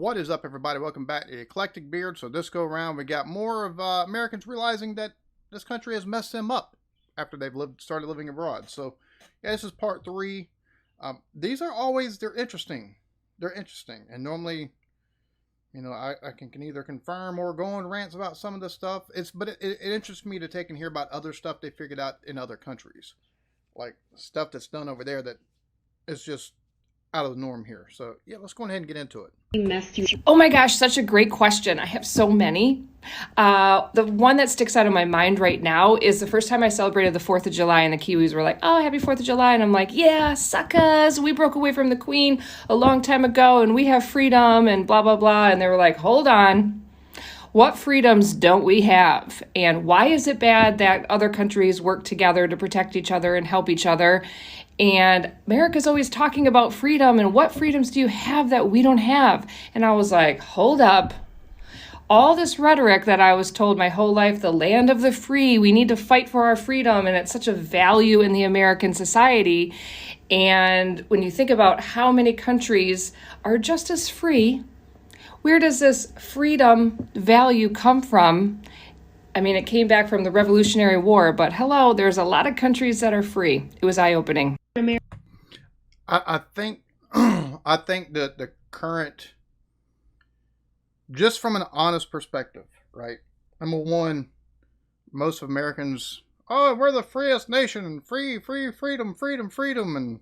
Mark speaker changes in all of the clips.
Speaker 1: What is up, everybody? Welcome back to Eclectic Beard. So this go around, we got more of Americans realizing that this country has messed them up after they've started living abroad. So yeah, this is part three. These are always, they're interesting. They're interesting. And normally, I can either confirm or go on rants about some of this stuff. But it interests me to take and hear about other stuff they figured out in other countries. Like stuff that's done over there that is just out of the norm here. So yeah, let's go ahead and get into it.
Speaker 2: Oh my gosh, such a great question. I have so many. The one that sticks out in my mind right now is the first time I celebrated the 4th of July and the Kiwis were like, oh, happy 4th of July. And I'm like, yeah, suckers. We broke away from the Queen a long time ago and we have freedom and blah, blah, blah. And they were like, hold on. What freedoms don't we have? And why is it bad that other countries work together to protect each other and help each other? And America's always talking about freedom and what freedoms do you have that we don't have? And I was like, hold up. All this rhetoric that I was told my whole life, the land of the free, we need to fight for our freedom, and it's such a value in the American society. And when you think about how many countries are just as free, where does this freedom value come from? I mean, it came back from the Revolutionary War, but hello, there's a lot of countries that are free. It was eye-opening.
Speaker 1: I think I think that the current, just from an honest perspective, right? Number one, most Americans, oh, we're the freest nation, and freedom, and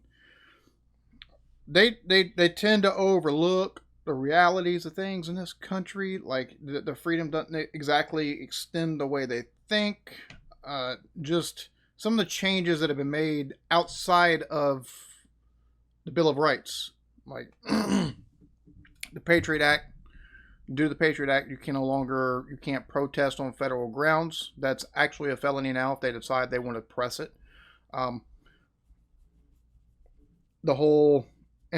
Speaker 1: they tend to overlook the realities of things in this country. Like the freedom doesn't exactly extend the way they think. Just some of the changes that have been made outside of the Bill of Rights, like the Patriot Act. Due to the Patriot Act, you can't protest on federal grounds. That's actually a felony now if they decide they want to press it. And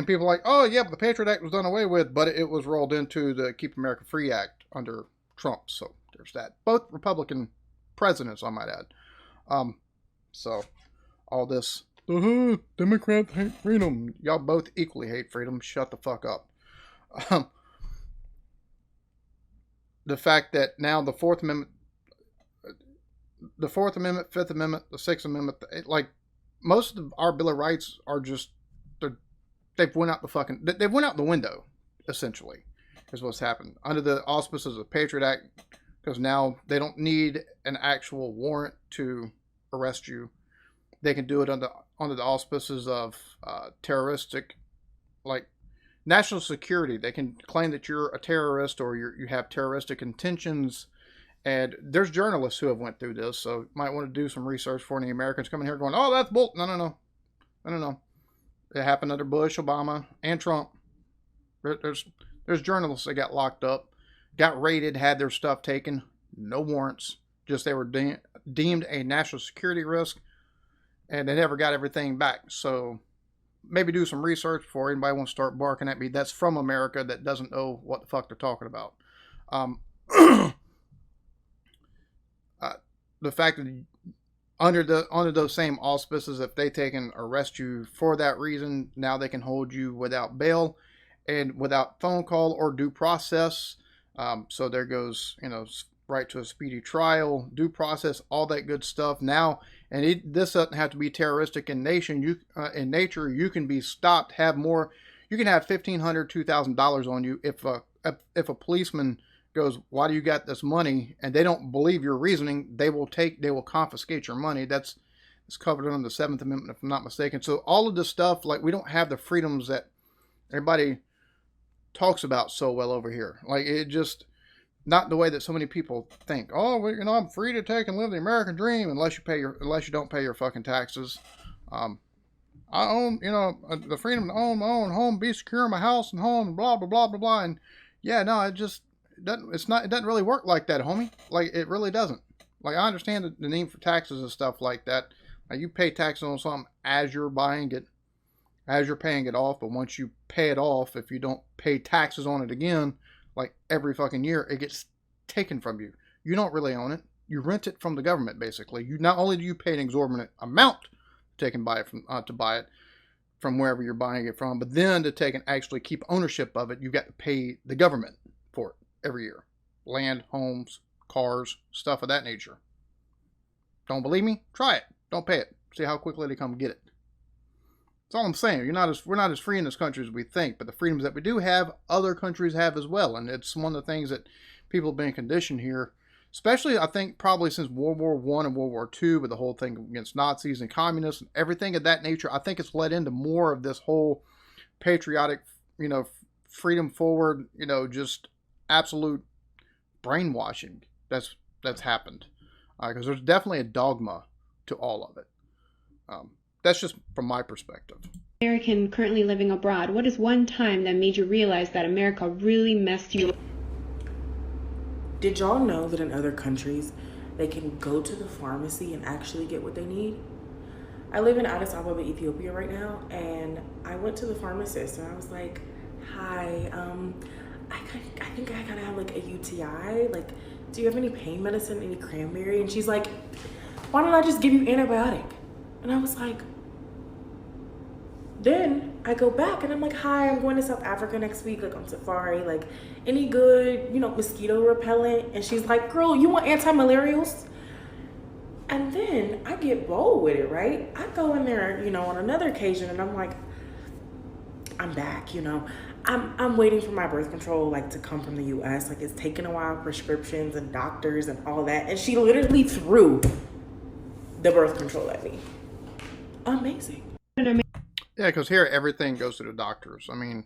Speaker 1: people are like, oh yeah, but the Patriot Act was done away with, but it was rolled into the Keep America Free Act under Trump. So there's that. Both Republican presidents, I might add. So all this, Democrats hate freedom. Y'all both equally hate freedom. Shut the fuck up. The fact that now the Fourth Amendment, Fifth Amendment, the Sixth Amendment, like most of our Bill of Rights are just, they've went out the window, essentially, is what's happened. Under the auspices of the Patriot Act, because now they don't need an actual warrant to arrest you. They can do it under the auspices of terroristic, like national security. They can claim that you're a terrorist or you have terroristic intentions. And there's journalists who have went through this, so you might want to do some research for any Americans coming here going, oh, that's bull. No. It happened under Bush, Obama, and Trump. There's journalists that got locked up, got raided, had their stuff taken, no warrants, just they were deemed a national security risk, and they never got everything back. So maybe do some research before anybody wants to start barking at me. That's from America that doesn't know what the fuck they're talking about. The fact that under those same auspices, if they take and arrest you for that reason, now they can hold you without bail and without phone call or due process. So there goes, right to a speedy trial, due process, all that good stuff. Now, and this doesn't have to be terroristic in nature. You can be stopped, you can have $1,500, $2,000 on you if a policeman goes, why do you got this money? And they don't believe your reasoning, they will confiscate your money. It's covered under the 7th Amendment, if I'm not mistaken. So all of this stuff, like, we don't have the freedoms that everybody talks about so well over here. Like, it just, not the way that so many people think. Oh, well, I'm free to take and live the American dream unless you don't pay your fucking taxes. I own, the freedom to own my own home, be secure in my house and home, and blah, blah, blah, blah, blah. And yeah, no, it doesn't really work like that, homie. Like, it really doesn't. Like, I understand the need for taxes and stuff like that. Like, you pay taxes on something as you're buying it, as you're paying it off. But once you pay it off, if you don't pay taxes on it again, like every fucking year, it gets taken from you. You don't really own it. You rent it from the government, basically. Not only do you pay an exorbitant amount taken by it to buy it, from wherever you're buying it from. But then to take and actually keep ownership of it, you've got to pay the government for it every year. Land, homes, cars, stuff of that nature. Don't believe me? Try it. Don't pay it. See how quickly they come get it. That's all I'm saying. We're not as free in this country as we think, but the freedoms that we do have, other countries have as well. And it's one of the things that people have been conditioned here, especially I think probably since World War I and World War II, with the whole thing against Nazis and communists and everything of that nature. I think it's led into more of this whole patriotic, freedom forward, just absolute brainwashing that's happened. Because there's definitely a dogma to all of it. That's just from my perspective.
Speaker 3: American currently living abroad, what is one time that made you realize that America really messed you up?
Speaker 4: Did y'all know that in other countries, they can go to the pharmacy and actually get what they need? I live in Addis Ababa, Ethiopia right now, and I went to the pharmacist and I was like, hi, I think I kind of have like a UTI. Like, do you have any pain medicine, any cranberry? And she's like, why don't I just give you antibiotic? And I was like, then I go back and I'm like, hi, I'm going to South Africa next week, like on safari, like any good, mosquito repellent? And she's like, girl, you want anti-malarials? And then I get bold with it, right? I go in there, on another occasion and I'm like, I'm back, I'm waiting for my birth control, like to come from the US. Like it's taken a while, prescriptions and doctors and all that. And she literally threw the birth control at me. Amazing.
Speaker 1: Yeah, because here everything goes to the doctors. I mean,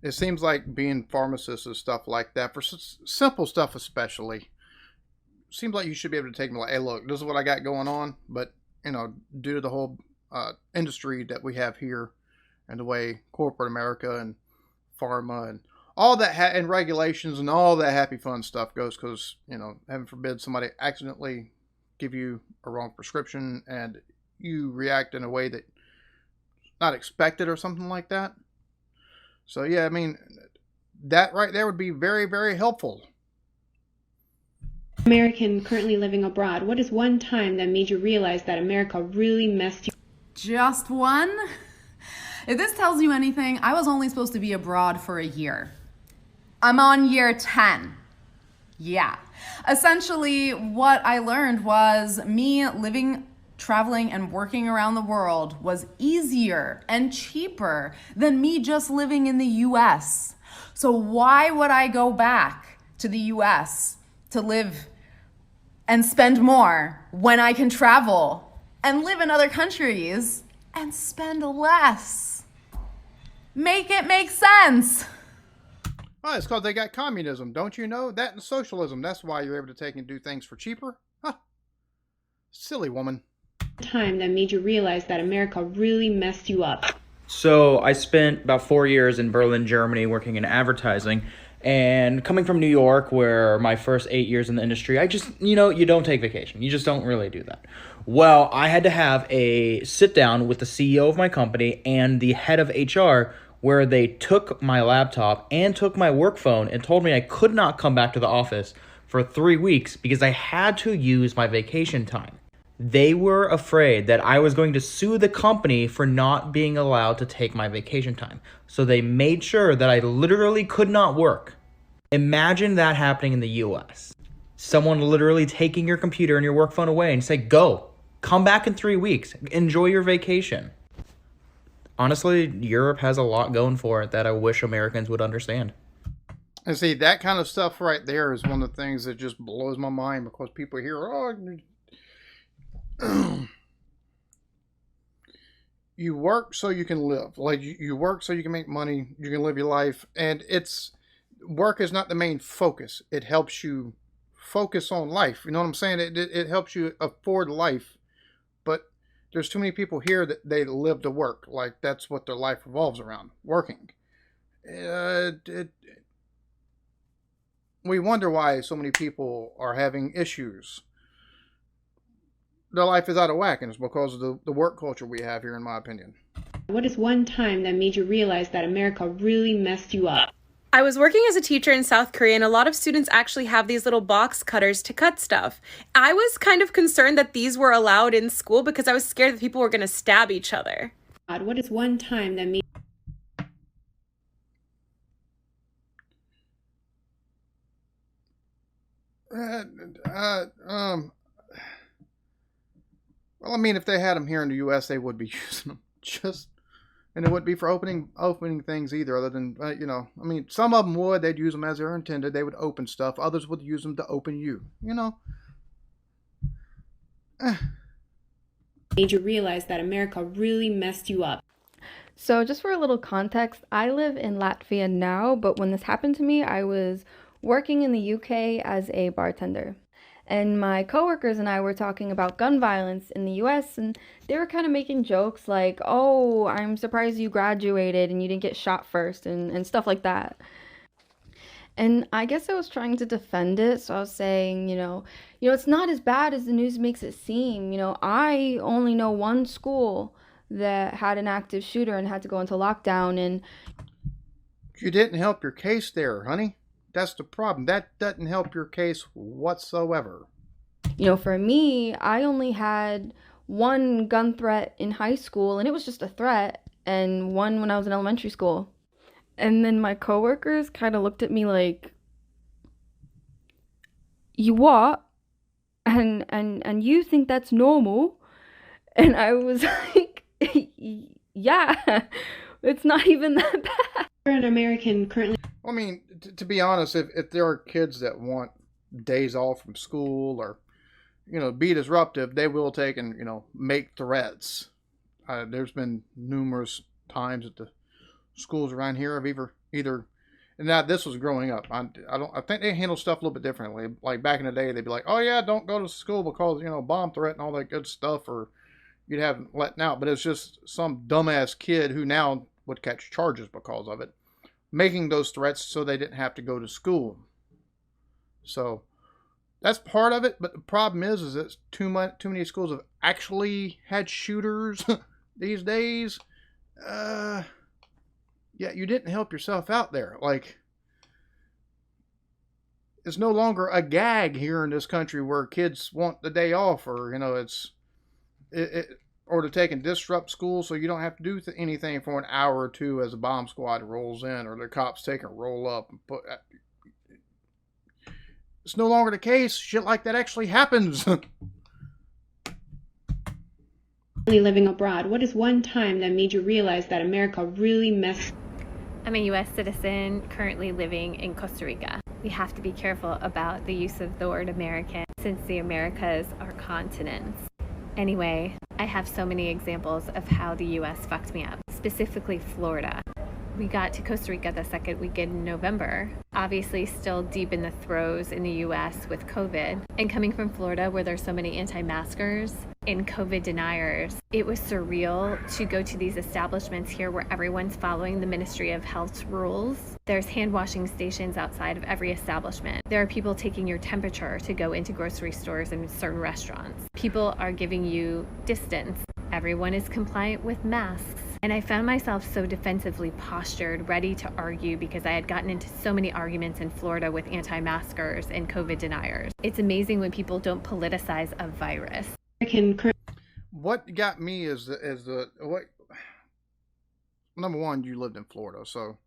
Speaker 1: it seems like being pharmacists and stuff like that, for simple stuff especially, seems like you should be able to take me like, hey, look, this is what I got going on. But, due to the whole industry that we have here and the way corporate America and pharma and all that and regulations and all that happy fun stuff goes, because, heaven forbid somebody accidentally give you a wrong prescription and you react in a way that not expected or something like that. So yeah, I mean, that right there would be very, very helpful.
Speaker 3: American currently living abroad, what is one time that made you realize that America really messed you up?
Speaker 5: Just one? If this tells you anything, I was only supposed to be abroad for a year. I'm on year 10. Yeah. Essentially, what I learned was me living, traveling, and working around the world was easier and cheaper than me just living in the US. So why would I go back to the US to live and spend more when I can travel and live in other countries and spend less? Make it make sense.
Speaker 1: Oh, it's because they got communism. Don't you know? That and socialism. That's why you're able to take and do things for cheaper. Huh. Silly woman.
Speaker 3: Time that made you realize that America really messed you up.
Speaker 6: So I spent about 4 years in Berlin, Germany, working in advertising. And coming from New York, where my first 8 years in the industry, I just, you don't take vacation. You just don't really do that. Well, I had to have a sit down with the CEO of my company and the head of HR, where they took my laptop and took my work phone and told me I could not come back to the office for 3 weeks because I had to use my vacation time. They were afraid that I was going to sue the company for not being allowed to take my vacation time. So they made sure that I literally could not work. Imagine that happening in the US. Someone literally taking your computer and your work phone away and say, go, come back in 3 weeks, enjoy your vacation. Honestly, Europe has a lot going for it that I wish Americans would understand.
Speaker 1: And see, that kind of stuff right there is one of the things that just blows my mind, because people hear, you work so you can live. Like, you work so you can make money, you can live your life. And work is not the main focus. It helps you focus on life. You know what I'm saying? It helps you afford life. But there's too many people here that they live to work. Like, that's what their life revolves around, working. We wonder why so many people are having issues. Their life is out of whack, and it's because of the work culture we have here, in my opinion.
Speaker 3: What is one time that made you realize that America really messed you up?
Speaker 7: I was working as a teacher in South Korea, and a lot of students actually have these little box cutters to cut stuff. I was kind of concerned that these were allowed in school because I was scared that people were going to stab each other.
Speaker 3: What is one time that made
Speaker 1: Uh, uh, um, well, I mean, if they had them here in the U.S., they would be using them just, and it wouldn't be for opening things either. Other than I mean, some of them would. They'd use them as they're intended. They would open stuff. Others would use them to open you.
Speaker 3: made you realize that America really messed you up?
Speaker 8: So, just for a little context, I live in Latvia now, but when this happened to me, I was working in the UK as a bartender. And my coworkers and I were talking about gun violence in the US, and they were kind of making jokes like, "Oh, I'm surprised you graduated and you didn't get shot first," and stuff like that. And I guess I was trying to defend it, so I was saying, it's not as bad as the news makes it seem. I only know one school that had an active shooter and had to go into lockdown, and
Speaker 1: You didn't help your case there, honey. That's the problem. That doesn't help your case whatsoever.
Speaker 8: for me, I only had one gun threat in high school, and it was just a threat, and one when I was in elementary school. And then my coworkers kind of looked at me like, "You what?" And you think that's normal? And I was like, "Yeah, it's not even that bad."
Speaker 3: You're an American currently
Speaker 1: I mean, to be honest, if there are kids that want days off from school or be disruptive, they will take and make threats. There's been numerous times that the schools around here have either and now this was growing up. I think they handle stuff a little bit differently. Like back in the day, they'd be like, "Oh yeah, don't go to school because bomb threat and all that good stuff," or you'd have them letting out. But it's just some dumbass kid who now would catch charges because of it, making those threats so they didn't have to go to school. So that's part of it. But the problem is that too many schools have actually had shooters these days. Yeah, you didn't help yourself out there. Like, it's no longer a gag here in this country where kids want the day off, or or to take and disrupt school so you don't have to do anything for an hour or two as a bomb squad rolls in, or the cops take and roll up and put. It's no longer the case. Shit like that actually happens.
Speaker 3: living abroad. What is one time that made you realize that America really messed?
Speaker 9: I'm a U.S. citizen currently living in Costa Rica. We have to be careful about the use of the word American since the Americas are continents. Anyway, I have so many examples of how the U.S. fucked me up, specifically Florida. We got to Costa Rica the second week in November, obviously still deep in the throes in the US with COVID. And coming from Florida where there's so many anti-maskers and COVID deniers, it was surreal to go to these establishments here where everyone's following the Ministry of Health's rules. There's hand washing stations outside of every establishment. There are people taking your temperature to go into grocery stores and certain restaurants. People are giving you distance. Everyone is compliant with masks. And I found myself so defensively postured, ready to argue because I had gotten into so many arguments in Florida with anti-maskers and COVID deniers. It's amazing when people don't politicize a virus.
Speaker 1: What got me is what number one, you lived in Florida, so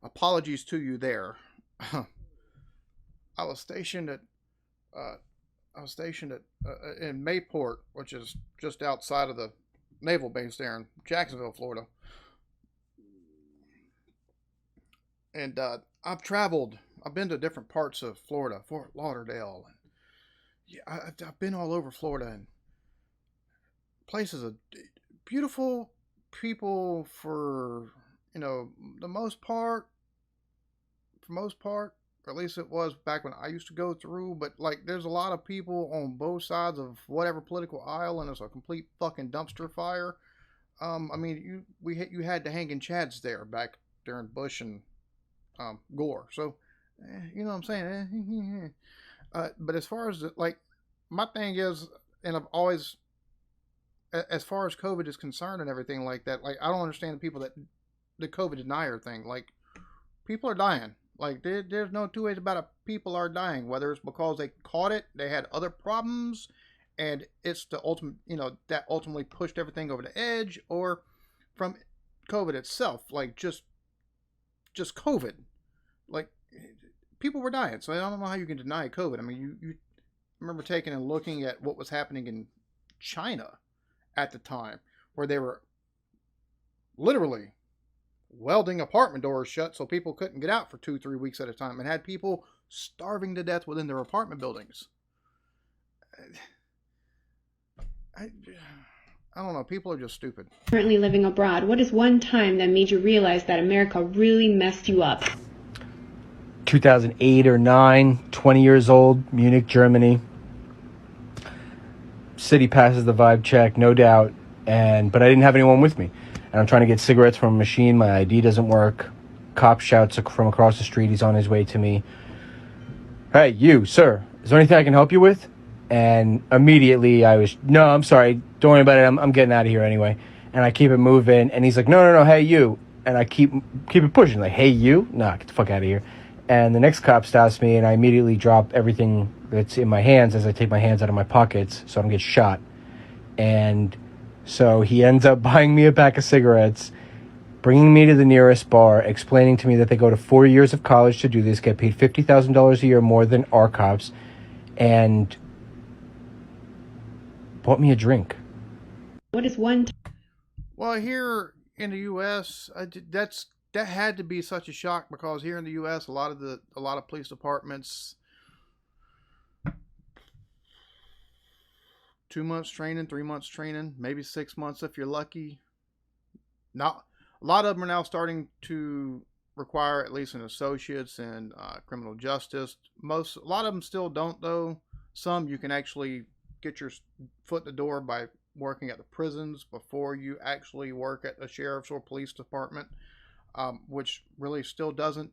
Speaker 1: apologies to you there. I was stationed at in Mayport, which is just outside of the naval base there in Jacksonville, Florida. And I've been to different parts of Florida, Fort Lauderdale. And yeah, I've been all over Florida, and places of beautiful people for, the most part, or at least it was back when I used to go through, but like there's a lot of people on both sides of whatever political aisle, and it's a complete fucking dumpster fire. I mean, you had the hanging chads there back during Bush and Gore, so you know what I'm saying. But as far as my thing is, and I've always, as far as COVID is concerned and everything like that, like I don't understand the people that the COVID denier thing. Like, people are dying. Like, there's no two ways about it. People are dying, whether it's because they caught it, they had other problems, and it's the ultimate, that ultimately pushed everything over the edge, or from COVID itself, like just COVID. Like, people were dying, so I don't know how you can deny COVID. I mean, you remember taking and looking at what was happening in China at the time, where they were literally welding apartment doors shut so people couldn't get out for 2-3 weeks at a time, and had people starving to death within their apartment buildings. I don't know. People are just stupid.
Speaker 3: Currently living abroad, what is one time that made you realize that America really messed you up?
Speaker 10: 2008 or 9, 20 years old, Munich, Germany. City passes the vibe check, no doubt, but I didn't have anyone with me. And I'm trying to get cigarettes from a machine. My ID doesn't work. Cop shouts from across the street. He's on his way to me. Hey, you, sir, is there anything I can help you with? And immediately no, I'm sorry. Don't worry about it. I'm getting out of here anyway. And I keep it moving. And he's like, no, hey, you. And I keep it pushing. Like, hey, you? Nah, get the fuck out of here. And the next cop stops me, and I immediately drop everything that's in my hands as I take my hands out of my pockets so I don't get shot. And so he ends up buying me a pack of cigarettes, bringing me to the nearest bar, explaining to me that they go to 4 years of college to do this, get paid $50,000 a year more than our cops, and bought me a drink.
Speaker 3: What is one
Speaker 1: Well, here in the U.S., that had to be such a shock, because here in the U.S., a lot of police departments, 2 months training, 3 months training, maybe 6 months if you're lucky. Now, a lot of them are now starting to require at least an associate's in criminal justice. A lot of them still don't, though. Some you can actually get your foot in the door by working at the prisons before you actually work at a sheriff's or police department. Which really still doesn't.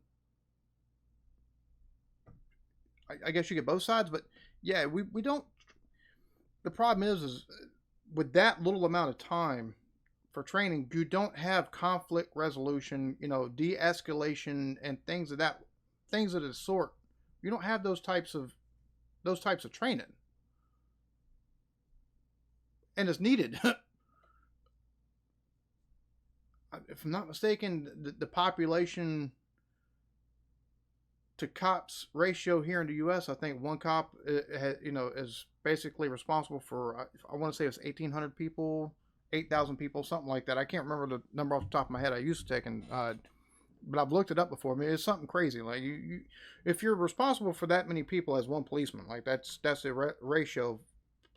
Speaker 1: I guess you get both sides, but yeah, we don't. The problem is with that little amount of time for training, you don't have conflict resolution, de-escalation, and things of the sort. You don't have those types of training, and it's needed. If I'm not mistaken, the population to cops ratio here in the U.S., I think one cop, is basically responsible for, I want to say it's 1,800 people, 8,000 people, something like that. I can't remember the number off the top of my head. I used to take, but I've looked it up before. I mean, it's something crazy. Like if you're responsible for that many people as one policeman, like that's the ratio of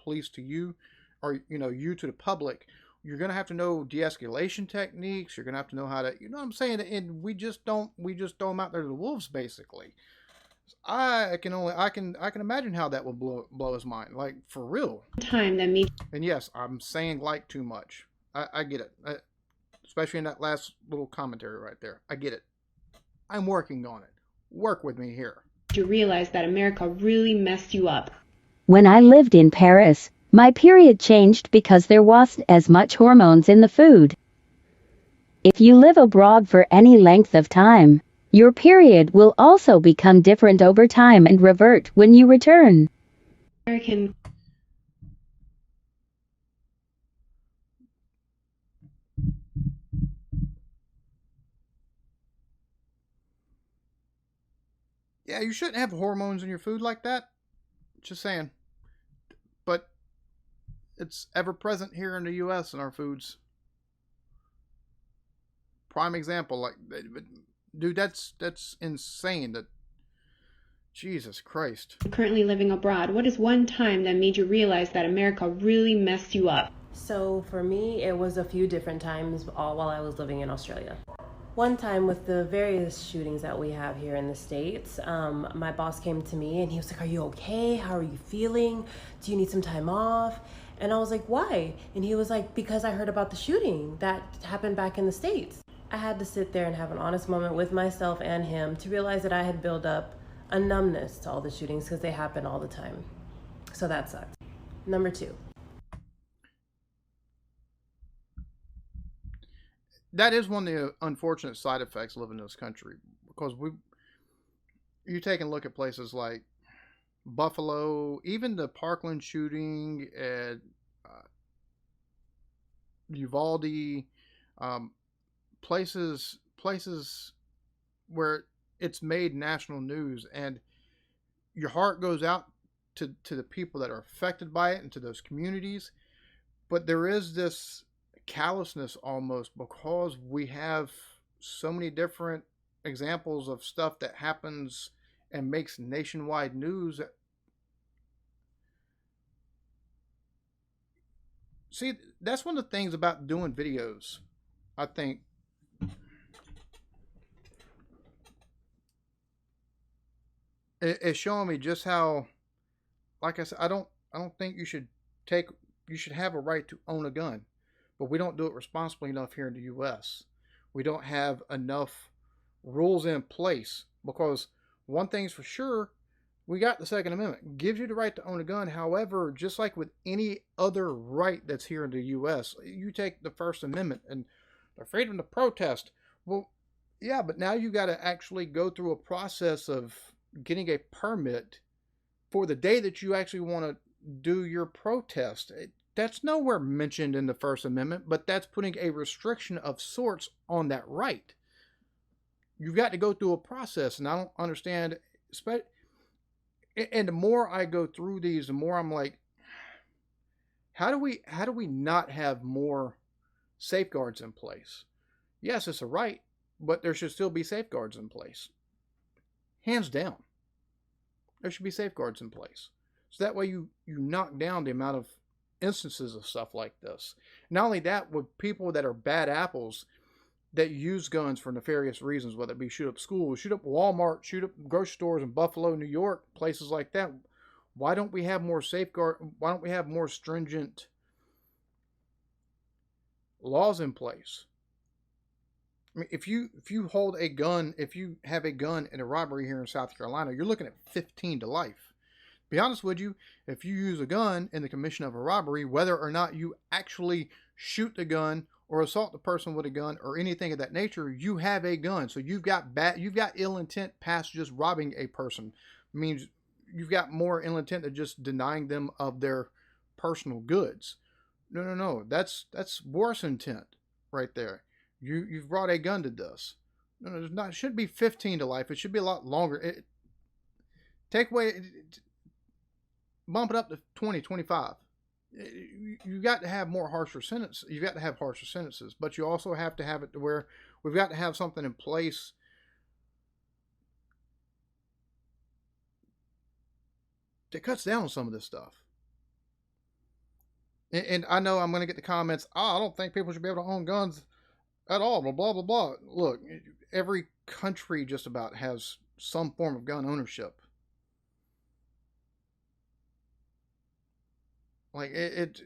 Speaker 1: police to you, or you to the public. You're going to have to know de-escalation techniques. You're going to have to know how to, what I'm saying? And we just throw them out there to the wolves, basically. I can imagine how that would blow his mind. Like, for real.
Speaker 3: time that made
Speaker 1: And yes, I'm saying like too much. I get it. Especially in that last little commentary right there. I get it. I'm working on it. Work with me here.
Speaker 3: you realize that America really messed you up?
Speaker 11: When I lived in Paris, my period changed because there wasn't as much hormones in the food. If you live abroad for any length of time, your period will also become different over time and revert when you return.
Speaker 3: American
Speaker 1: Yeah, you shouldn't have hormones in your food like that. Just saying. But it's ever present here in the U.S. in our foods. Prime example, like, dude, that's insane. That, Jesus Christ.
Speaker 3: currently living abroad, what is one time that made you realize that America really messed you up?
Speaker 12: So for me, it was a few different times all while I was living in Australia. One time with the various shootings that we have here in the States, my boss came to me and he was like, "Are you okay? How are you feeling? Do you need some time off?" And I was like, "Why?" And he was like, "Because I heard about the shooting that happened back in the States." I had to sit there and have an honest moment with myself and him to realize that I had built up a numbness to all the shootings because they happen all the time. So that sucked. Number 2.
Speaker 1: That is one of the unfortunate side effects of living in this country, because you take a look at places like Buffalo, even the Parkland shooting at Uvalde, um, places where it's made national news, and your heart goes out to the people that are affected by it and to those communities. But there is this callousness almost because we have so many different examples of stuff that happens and makes nationwide news. See, that's one of the things about doing videos. I think it's showing me just how, like I said, I don't think you should have a right to own a gun, but we don't do it responsibly enough here in the U.S. We don't have enough rules in place because one thing's for sure, we got the Second Amendment. Gives you the right to own a gun. However, just like with any other right that's here in the U.S., you take the First Amendment and the freedom to protest. Well, yeah, but now you got to actually go through a process of getting a permit for the day that you actually want to do your protest. That's nowhere mentioned in the First Amendment, but that's putting a restriction of sorts on that right. You've got to go through a process, and I don't understand. And the more I go through these, the more I'm like, how do we not have more safeguards in place? Yes, it's a right, but there should still be safeguards in place. Hands down. There should be safeguards in place. So that way you knock down the amount of instances of stuff like this. Not only that, with people that are bad apples that use guns for nefarious reasons, whether it be shoot up schools, shoot up Walmart, shoot up grocery stores in Buffalo, New York, places like that. Why don't we have more why don't we have more stringent laws in place? I mean, if you hold a gun, if you have a gun in a robbery here in South Carolina, you're looking at 15 to life. Be honest with you, if you use a gun in the commission of a robbery, whether or not you actually shoot the gun or assault the person with a gun or anything of that nature, you have a gun. So you've got ill intent past just robbing a person. It means you've got more ill intent than just denying them of their personal goods. No. That's worse intent right there. You've brought a gun to this. No, there's not. It should be 15 to life. It should be a lot longer. Bump it up to 20, 25. You got to have more harsher sentences. You've got to have harsher sentences, but you also have to have it to where we've got to have something in place that cuts down on some of this stuff. And I know I'm going to get the comments, I don't think people should be able to own guns at all, blah, blah, blah, blah. Look, every country just about has some form of gun ownership. Like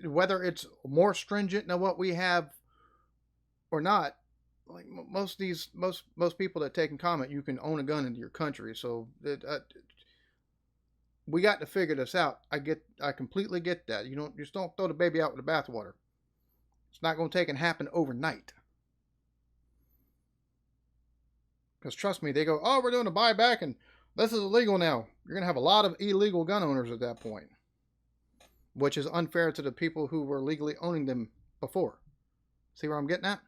Speaker 1: whether it's more stringent than what we have or not, like most people that take and comment, you can own a gun in your country. So we got to figure this out. I completely get that. You just don't throw the baby out with the bathwater. It's not going to take and happen overnight. Because trust me, they go, oh, we're doing a buyback and this is illegal now. You're going to have a lot of illegal gun owners at that point, which is unfair to the people who were legally owning them before. See where I'm getting at?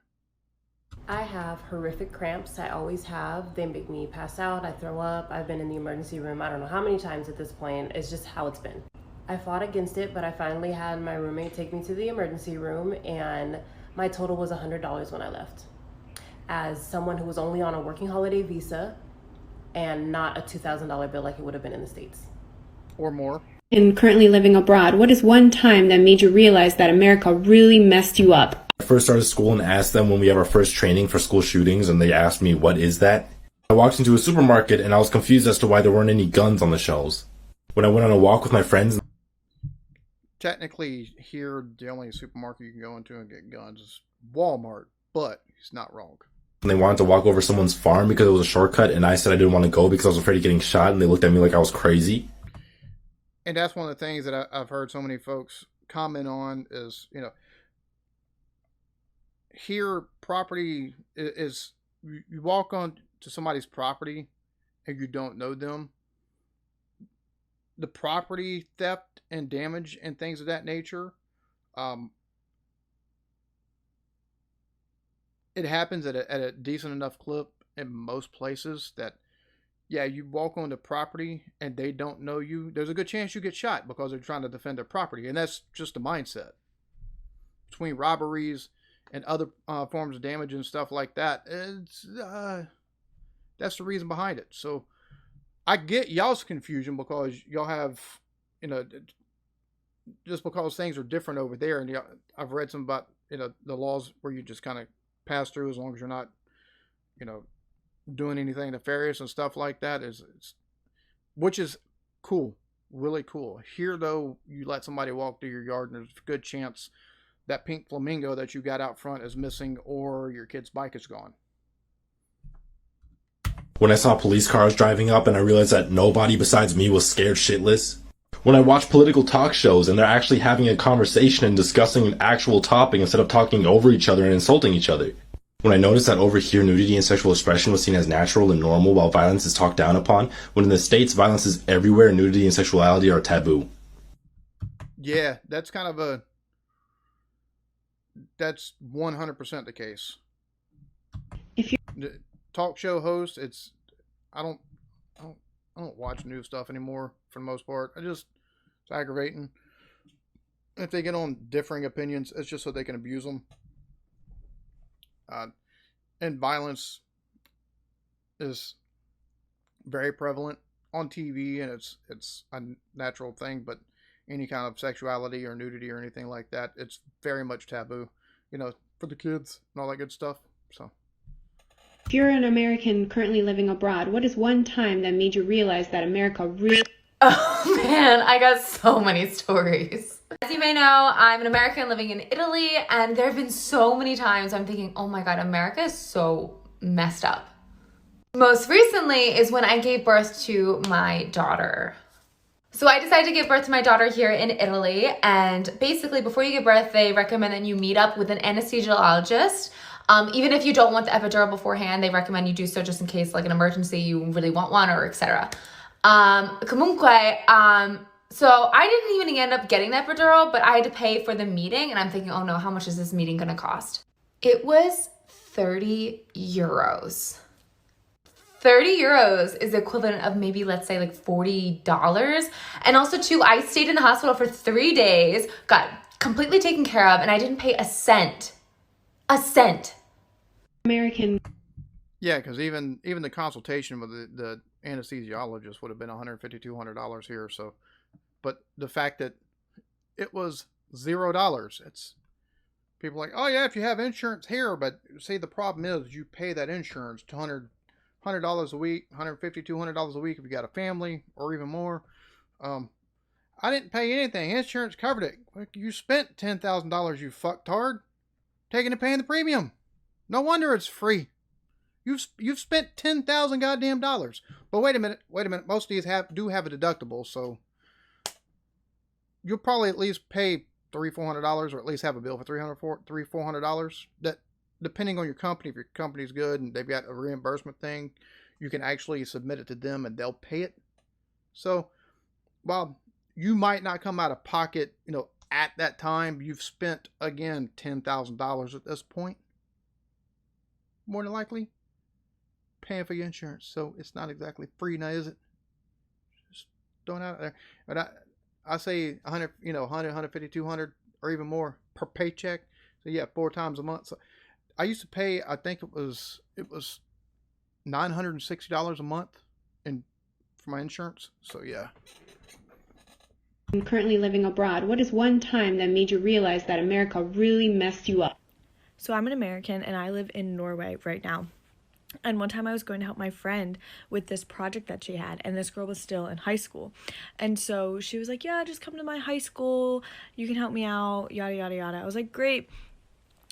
Speaker 12: I have horrific cramps. I always have. They make me pass out. I throw up. I've been in the emergency room I don't know how many times at this point. It's just how it's been. I fought against it, but I finally had my roommate take me to the emergency room, and my total was $100 when I left. As someone who was only on a working holiday visa and not a $2,000 bill like it would have been in the States.
Speaker 1: Or more.
Speaker 3: And currently living abroad, what is one time that made you realize that America really messed you up?
Speaker 13: I first started school and asked them when we have our first training for school shootings, and they asked me, what is that? I walked into a supermarket and I was confused as to why there weren't any guns on the shelves. When I went on a walk with my friends...
Speaker 1: Technically, here, the only supermarket you can go into and get guns is Walmart, but he's not wrong.
Speaker 13: And they wanted to walk over someone's farm because it was a shortcut, and I said I didn't want to go because I was afraid of getting shot, and they looked at me like I was crazy.
Speaker 1: And that's one of the things that I've heard so many folks comment on is, here property is you walk on to somebody's property and you don't know them. The property theft and damage and things of that nature, it happens at a decent enough clip in most places that, yeah, you walk on the property and they don't know you, there's a good chance you get shot because they're trying to defend their property. And that's just the mindset. Between robberies and other forms of damage and stuff like that, that's the reason behind it. So I get y'all's confusion because y'all have, just because things are different over there. And I've read some about, the laws where you just kind of pass through as long as you're not, doing anything nefarious and stuff like that, which is cool, really cool. Here, though, you let somebody walk through your yard and there's a good chance that pink flamingo that you got out front is missing or your kid's bike is gone.
Speaker 13: When I saw police cars driving up and I realized that nobody besides me was scared shitless. When I watch political talk shows and they're actually having a conversation and discussing an actual topic instead of talking over each other and insulting each other. When I noticed that over here nudity and sexual expression was seen as natural and normal while violence is talked down upon, when in the States violence is everywhere and nudity and sexuality are taboo.
Speaker 1: Yeah, that's kind of that's 100% the case.
Speaker 3: If you
Speaker 1: The talk show host, I don't watch new stuff anymore for the most part. It's aggravating. If they get on differing opinions, it's just so they can abuse them. And violence is very prevalent on TV, and it's a natural thing. But any kind of sexuality or nudity or anything like that, it's very much taboo, for the kids and all that good stuff. So,
Speaker 3: if you're an American currently living abroad, what is one time that made you realize that America really...
Speaker 14: Oh man, I got so many stories. As you may know, I'm an American living in Italy, and there have been so many times I'm thinking, oh my God, America is so messed up. Most recently is when I gave birth to my daughter. So I decided to give birth to my daughter here in Italy, and basically before you give birth, they recommend that you meet up with an anesthesiologist. Even if you don't want the epidural beforehand, they recommend you do so just in case, like an emergency, you really want one, or etc. So I didn't even end up getting the epidural, but I had to pay for the meeting, and I'm thinking, oh no, how much is this meeting gonna cost? It was 30 euros. 30 euros is the equivalent of maybe, let's say, like $40. And also too, I stayed in the hospital for 3 days, got completely taken care of, and I didn't pay a cent. A cent.
Speaker 3: American...
Speaker 1: Yeah, because even the consultation with the anesthesiologist would have been $150, $200 here. So, but the fact that it was $0, it's people like, oh yeah, if you have insurance here, but see, the problem is you pay that insurance to $100 a week, $150, $200 a week if you got a family or even more. I didn't pay anything. Insurance covered it. You spent $10,000, you fucktard, taking and paying the premium. No wonder it's free. You've spent $10,000 goddamn dollars. But wait a minute. Most of these do have a deductible, so you'll probably at least pay $300-$400, or at least have a bill for $300-$400. That, depending on your company, if your company's good and they've got a reimbursement thing, you can actually submit it to them and they'll pay it. So while you might not come out of pocket, at that time, you've spent again $10,000 at this point. More than likely, paying for your insurance, so it's not exactly free now, is it? Just throwing it out there. But I say 100, 150, 200, or even more per paycheck. So yeah, 4 times a month. So I used to pay, I think it was $960 a month for my insurance. So yeah.
Speaker 3: I'm currently living abroad. What is one time that made you realize that America really messed you up?
Speaker 15: So I'm an American and I live in Norway right now. And one time I was going to help my friend with this project that she had, and this girl was still in high school. And so she was like, yeah, just come to my high school. You can help me out, yada, yada, yada. I was like, great.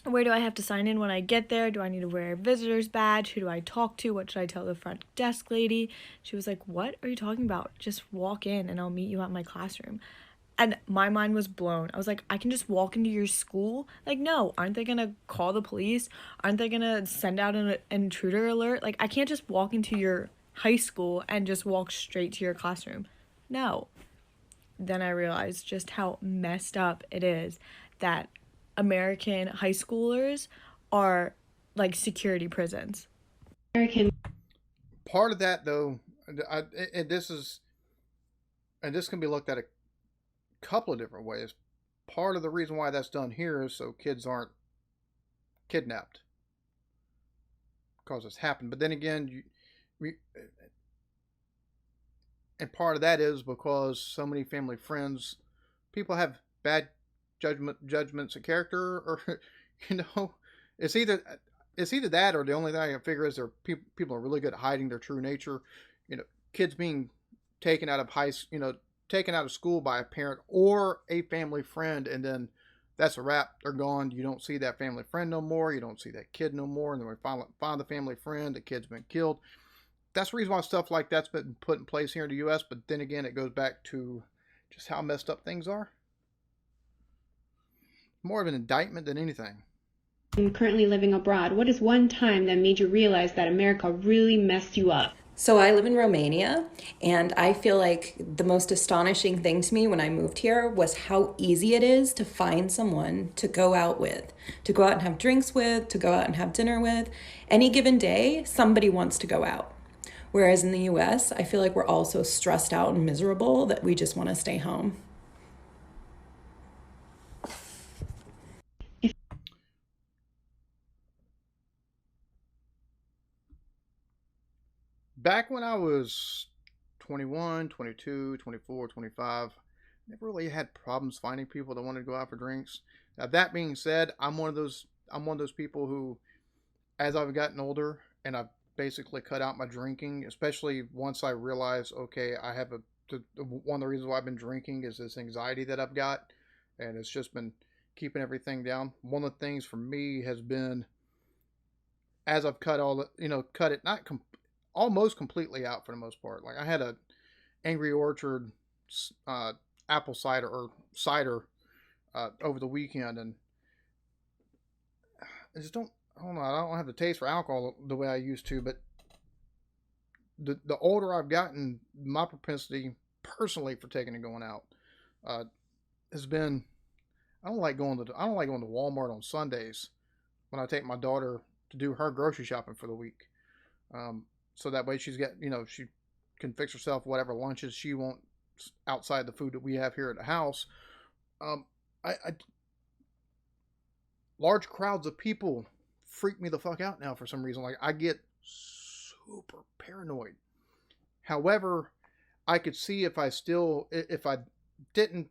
Speaker 15: Where do I have to sign in when I get there? Do I need to wear a visitor's badge? Who do I talk to? What should I tell the front desk lady? She was like, what are you talking about? Just walk in and I'll meet you at my classroom. And my mind was blown. I was like, I can just walk into your school? Like, no, aren't they gonna call the police? Aren't they gonna send out an intruder alert? Like, I can't just walk into your high school and just walk straight to your classroom. No. Then I realized just how messed up it is that American high schoolers are like security prisons.
Speaker 3: American.
Speaker 1: Part of that, though, and this can be looked at a couple of different ways. Part of the reason why that's done here is so kids aren't kidnapped, because it's happened. But then again, and part of that is because so many family friends, people have bad judgments of character, or it's either that, or the only thing I can figure is people are really good at hiding their true nature. Kids being taken out of taken out of school by a parent or a family friend, and then that's a wrap. They're gone. You don't see that family friend no more. You don't see that kid no more. And then we find the family friend. The kid's been killed. That's the reason why stuff like that's been put in place here in the U.S. But then again, it goes back to just how messed up things are. More of an indictment than anything.
Speaker 3: I'm currently living abroad. What is one time that made you realize that America really messed you up?
Speaker 16: So I live in Romania, and I feel like the most astonishing thing to me when I moved here was how easy it is to find someone to go out with, to go out and have drinks with, to go out and have dinner with. Any given day, somebody wants to go out. Whereas in the US, I feel like we're all so stressed out and miserable that we just want to stay home.
Speaker 1: Back when I was 21, 22, 24, 25, never really had problems finding people that wanted to go out for drinks. Now, that being said, I'm one of those people who, as I've gotten older and I've basically cut out my drinking, especially once I realized, okay, I have one of the reasons why I've been drinking is this anxiety that I've got, and it's just been keeping everything down. One of the things for me has been, as I've cut it not almost completely out for the most part. Like, I had a Angry Orchard apple cider over the weekend, and I don't know. I don't have the taste for alcohol the way I used to, but the older I've gotten, my propensity personally for taking and going out has been, I don't like going to Walmart on Sundays when I take my daughter to do her grocery shopping for the week. So that way she can fix herself whatever lunches she wants outside the food that we have here at the house. Large crowds of people freak me the fuck out now for some reason. Like, I get super paranoid. However, I could see if I didn't,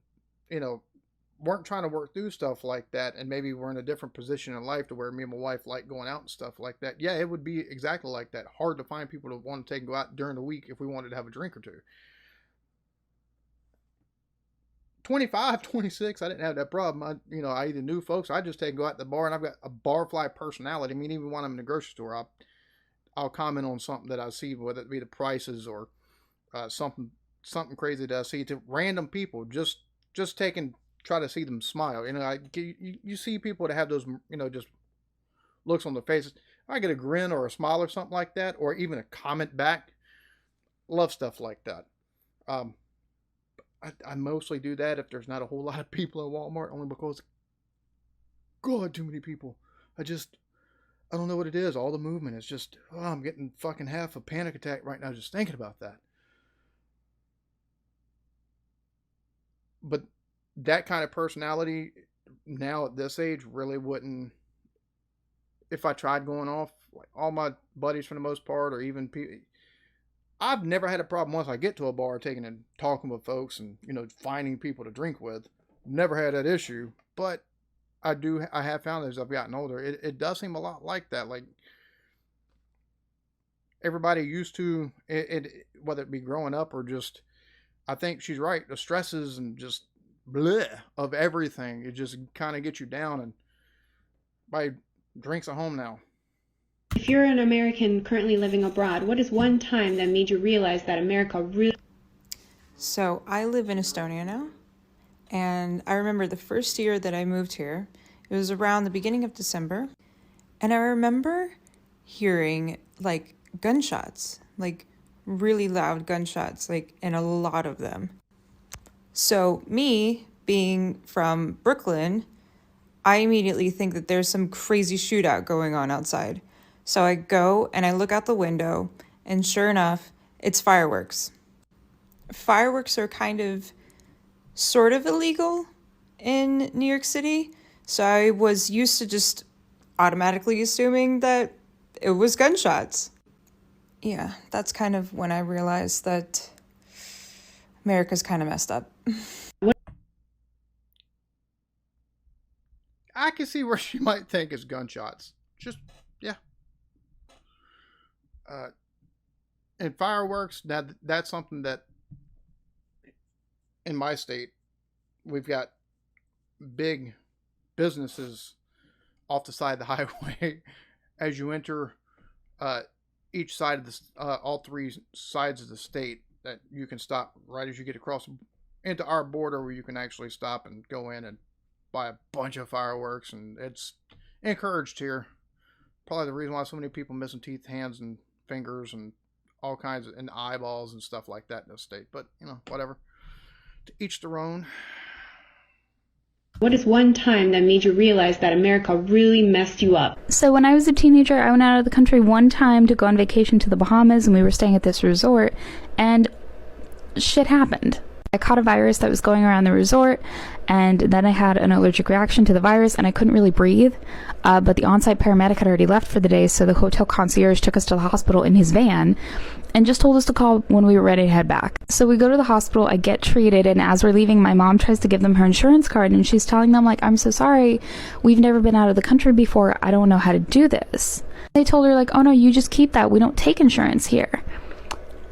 Speaker 1: weren't trying to work through stuff like that, and maybe we're in a different position in life to where me and my wife like going out and stuff like that. Yeah, it would be exactly like that. Hard to find people to want to take and go out during the week if we wanted to have a drink or two. 25, 26, I didn't have that problem. I either knew folks, I just take and go out to the bar, and I've got a barfly personality. I mean, even when I'm in the grocery store, I'll comment on something that I see, whether it be the prices or something crazy that I see, to random people, just try to see them smile. You see people that have those, just looks on their faces. I get a grin or a smile or something like that, or even a comment back. Love stuff like that. I mostly do that if there's not a whole lot of people at Walmart, only because, God, too many people. I don't know what it is. All the movement is just, I'm getting fucking half a panic attack right now just thinking about that. But that kind of personality now at this age really wouldn't, if I tried going off, like all my buddies for the most part, or even people, I've never had a problem once I get to a bar taking and talking with folks and, finding people to drink with. Never had that issue, but I have found as I've gotten older, it does seem a lot like that. Like, everybody used to, whether it be growing up or just, I think she's right, the stresses and just bleh of everything, it just kind of gets you down, and by drinks at home now.
Speaker 3: If you're an American currently living abroad, what is one time that made you realize that America really...
Speaker 17: So I live in Estonia now, and I remember the first year that I moved here, it was around the beginning of December, and I remember hearing like gunshots, like really loud gunshots, like, and a lot of them. So me being from Brooklyn, I immediately think that there's some crazy shootout going on outside. So I go and I look out the window, and sure enough, it's fireworks. Fireworks are sort of illegal in New York City, so I was used to just automatically assuming that it was gunshots. Yeah, that's kind of when I realized that America's kind of messed up.
Speaker 1: I can see where she might think is gunshots. Just, yeah. And fireworks, that's something that in my state, we've got big businesses off the side of the highway as you enter each side of all three sides of the state, that you can stop right as you get across into our border, where you can actually stop and go in and buy a bunch of fireworks, and it's encouraged here. Probably the reason why so many people missing teeth, hands, and fingers, and all kinds of, and eyeballs and stuff like that in this state. But whatever. To each their own.
Speaker 3: What is one time that made you realize that America really messed you up?
Speaker 18: So when I was a teenager, I went out of the country one time to go on vacation to the Bahamas, and we were staying at this resort, and shit happened. I caught a virus that was going around the resort, and then I had an allergic reaction to the virus, and I couldn't really breathe. But the on-site paramedic had already left for the day, so the hotel concierge took us to the hospital in his van and just told us to call when we were ready to head back. So we go to the hospital, I get treated, and as we're leaving, my mom tries to give them her insurance card, and she's telling them, like, I'm so sorry, we've never been out of the country before, I don't know how to do this. They told her, like, oh no, you just keep that, we don't take insurance here.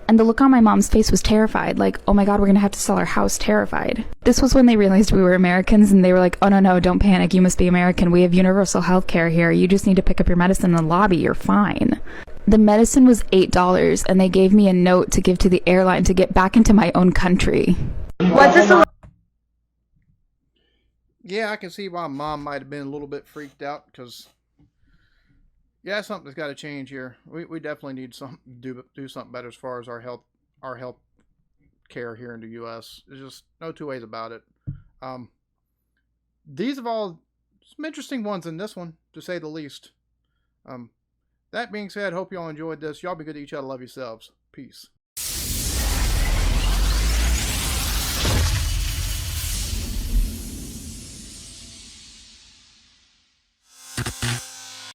Speaker 18: And the look on my mom's face was terrified, like, oh my god, we're gonna have to sell our house, terrified. This was when they realized we were Americans, and they were like, oh no, don't panic, you must be American, we have universal health care here, you just need to pick up your medicine in the lobby, you're fine. The medicine was $8, and they gave me a note to give to the airline to get back into my own country.
Speaker 3: Was this
Speaker 1: Yeah, I can see why Mom might have been a little bit freaked out, because yeah, something's got to change here. We definitely need do something better as far as our health care here in the U.S. There's just no two ways about it. These have all some interesting ones in this one, to say the least. That being said, hope y'all enjoyed this. Y'all be good to each other. Love yourselves. Peace.